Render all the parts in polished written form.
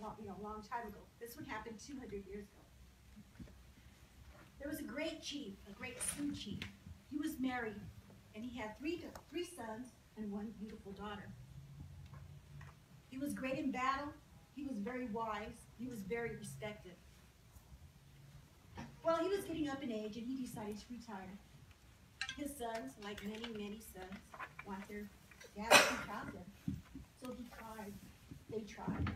a long time ago. This one happened 200 years ago. There was a great chief, a great Sioux chief. He was married, and he had three sons and one beautiful daughter. He was great in battle. He was very wise. He was very respected. Well, he was getting up in age, and he decided to retire. His sons, like many, many sons, want their dad to be proud of them. So he tried. They tried.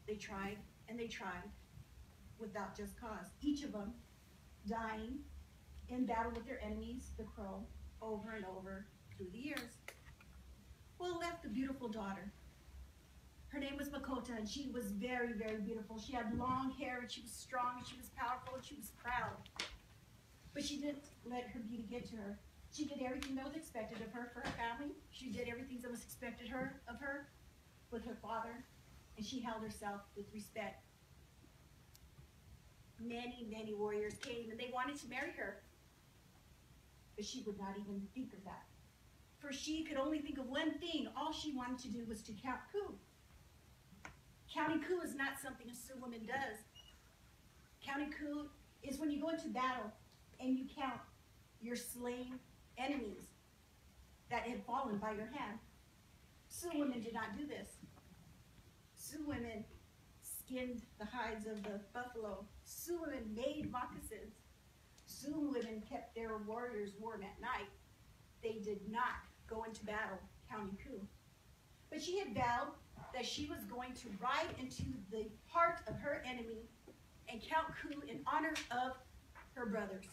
They tried, and they tried without just cause. Each of them dying in battle with their enemies, the Crow, over and over through the years. Well, left the beautiful daughter. Her name was Makota, and she was very, very beautiful. She had long hair, and she was strong, and she was powerful, and she was proud. But she didn't let her beauty get to her. She did everything that was expected of her for her family. She did everything that was expected of her with her father, and she held herself with respect. Many, many warriors came, and they wanted to marry her. But she would not even think of that. For she could only think of one thing. All she wanted to do was to count coup. Counting coup is not something a Sioux woman does. Counting coup is when you go into battle and you count your slain enemies that had fallen by your hand. Sioux women did not do this. Sioux women skinned the hides of the buffalo. Sioux women made moccasins. Sioux women kept their warriors warm at night. They did not go into battle counting coup. But she had vowed that she was going to ride into the heart of her enemy and count coup in honor of her brothers.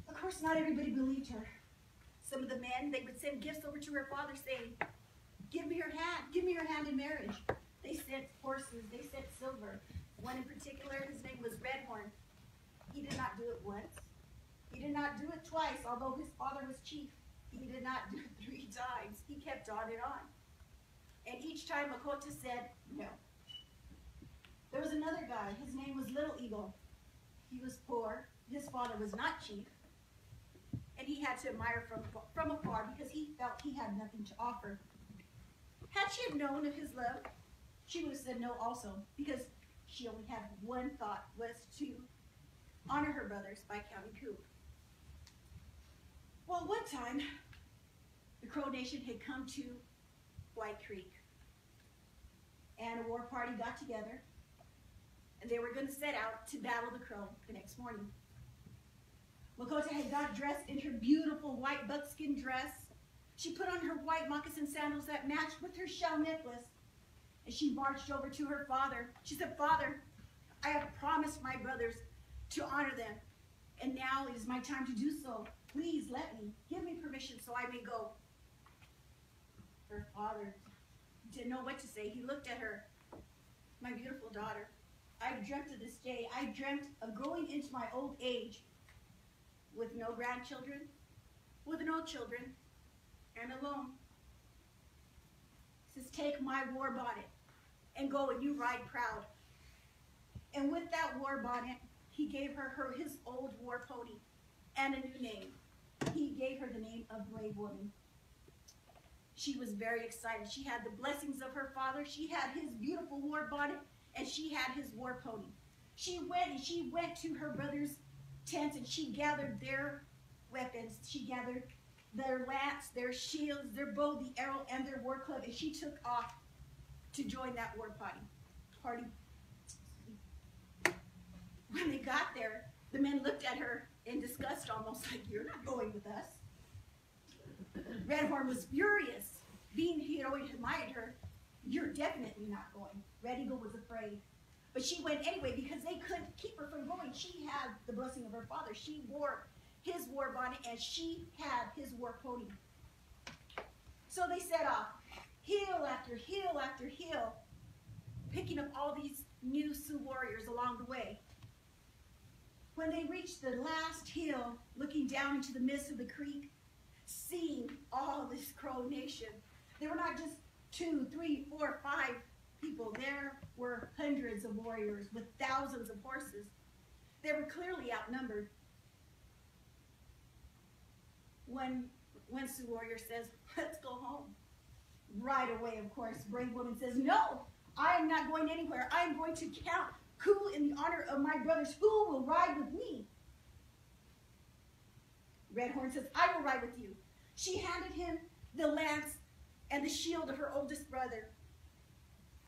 Of course, not everybody believed her. Some of the men, they would send gifts over to her father saying, give me your hand in marriage. They sent horses, they sent silver. One in particular, his name was Redhorn. He did not do it once. He did not do it twice, although his father was chief. He did not do it 3 times. He kept on and on. And each time Makota said no. There was another guy. His name was Little Eagle. He was poor. His father was not chief. And he had to admire from afar because he felt he had nothing to offer. Had she have known of his love, she would have said no also, because she only had one thought, was to honor her brothers by counting coup. Well, one time, the Crow Nation had come to White Creek, and a war party got together, and they were going to set out to battle the Crow the next morning. Makota had got dressed in her beautiful white buckskin dress. She put on her white moccasin sandals that matched with her shell necklace, and she marched over to her father. She said, "Father, I have promised my brothers to honor them, and now it is my time to do so. Please let me. Give me permission so I may go." Her father didn't know what to say. He looked at her. "My beautiful daughter, I've dreamt of this day. I dreamt of growing into my old age with no grandchildren, with no children, and alone." He says, "Take my war bonnet and go, and you ride proud." And with that war bonnet, he gave her his old war pony and a new name. He gave her the name of Brave Woman. She was very excited. She had the blessings of her father. She had his beautiful war bonnet, and she had his war pony. She went to her brother's tents, and she gathered their weapons. She gathered their lance, their shields, their bow, the arrow, and their war club, and she took off to join that war party. When they got there, the men looked at her in disgust, almost like, "You're not going with us." Redhorn was furious. Being he had always admired her, "You're definitely not going." Red Eagle was afraid. But she went anyway because they couldn't keep her from going. She had the blessing of her father. She wore his war bonnet, and she had his war pony. So they set off, hill after hill after hill, picking up all these new Sioux warriors along the way. When they reached the last hill, looking down into the midst of the creek, seeing all this Crow Nation, there were not just 2, 3, 4, 5 people. There were hundreds of warriors with thousands of horses. They were clearly outnumbered. One Sioux warrior says, "Let's go home." Right away, of course, brave woman says, no, I am not going anywhere. I am going to count coup in the honor of my brothers. Who will ride with me? Redhorn says, I will ride with you. She handed him the lance and the shield of her oldest brother.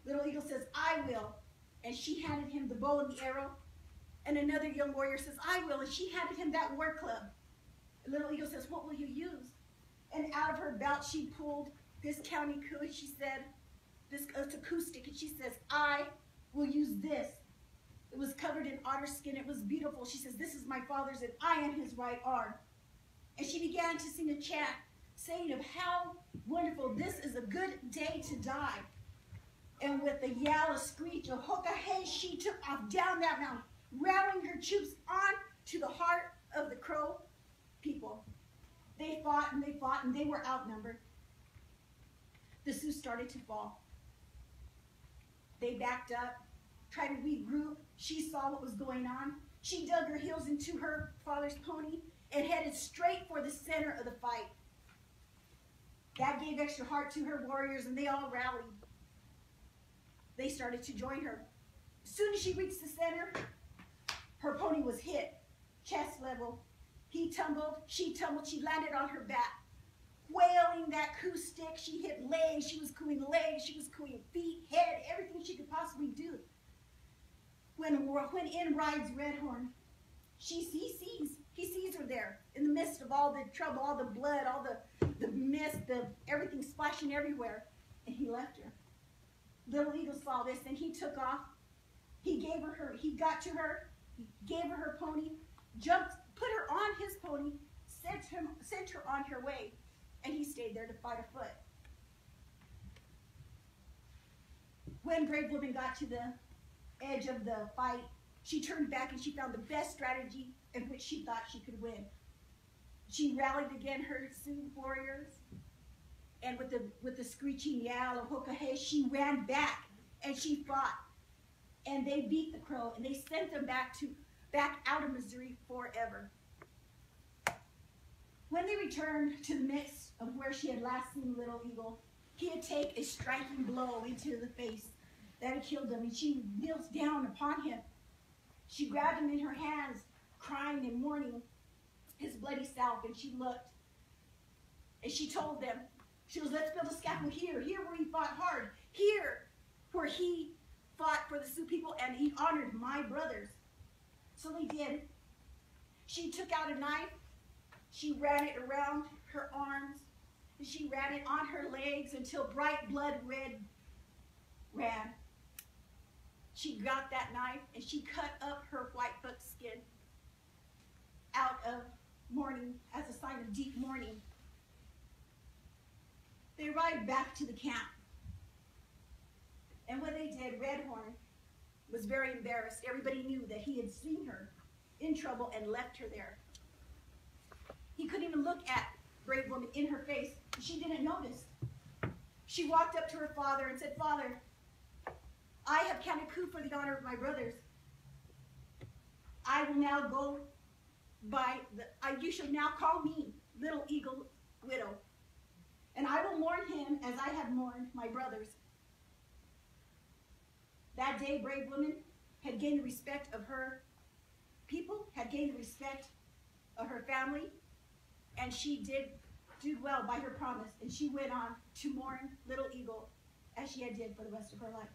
Little Eagle says, I will. And she handed him the bow and the arrow. And another young warrior says, I will. And she handed him that war club. Little Eagle says, what will you use? And out of her belt, she pulled this county coup. She said, this it's a coup stick. And she says, I will use this. It was covered in otter skin. It was beautiful. She says, this is my father's and I am his right arm. And she began to sing a chant, saying of how wonderful, this is a good day to die. And with a yell, a screech, a hook-a-hey, she took off down that mountain, rallying her troops on to the heart of the Crow people. They fought, and they were outnumbered. The Sioux started to fall. They backed up, tried to regroup. She saw what was going on. She dug her heels into her father's pony and headed straight for the center of the fight. That gave extra heart to her warriors, and they all rallied. They started to join her. As soon as she reached the center, her pony was hit, chest level. He tumbled, she landed on her back. Wailing that coup stick, she hit legs, she was cooing feet, head, everything she could possibly do. When in rides Redhorn, he sees her there in the midst of all the trouble, all the blood, all the mist, everything splashing everywhere, and he left her. Little Eagle saw this, and he took off. He got to her, he gave her her pony, jumped, put her on his pony, sent her on her way, and he stayed there to fight afoot. When Brave Woman got to the edge of the fight, she turned back and she found the best strategy in which she thought she could win. She rallied again her Sioux warriors, and with the screeching yell of hook-a-hey, she ran back and she fought. And they beat the Crow, and they sent them back out of Missouri forever. When they returned to the midst of where she had last seen Little Eagle, he had taken a striking blow into the face that had killed him, and she kneels down upon him. She grabbed him in her hands, crying and mourning his bloody self, and she looked, and she told them, she goes, let's build a scaffold here where he fought hard, here where he fought for the Sioux people, and he honored my brothers. So they did. She took out a knife, she ran it around her arms, and she ran it on her legs until bright blood red ran. She got that knife and she cut up her white buckskin out of mourning as a sign of deep mourning. They ride back to the camp. And when they did, Redhorn was very embarrassed. Everybody knew that he had seen her in trouble and left her there. He couldn't even look at Brave Woman in her face. She didn't notice. She walked up to her father and said, Father, I have counted coup for the honor of my brothers. I will now go by you shall now call me Little Eagle Widow, and I will mourn him as I have mourned my brothers. That day, Brave Woman had gained the respect of her people, had gained the respect of her family, and she did do well by her promise, and she went on to mourn Little Eagle as she had did for the rest of her life.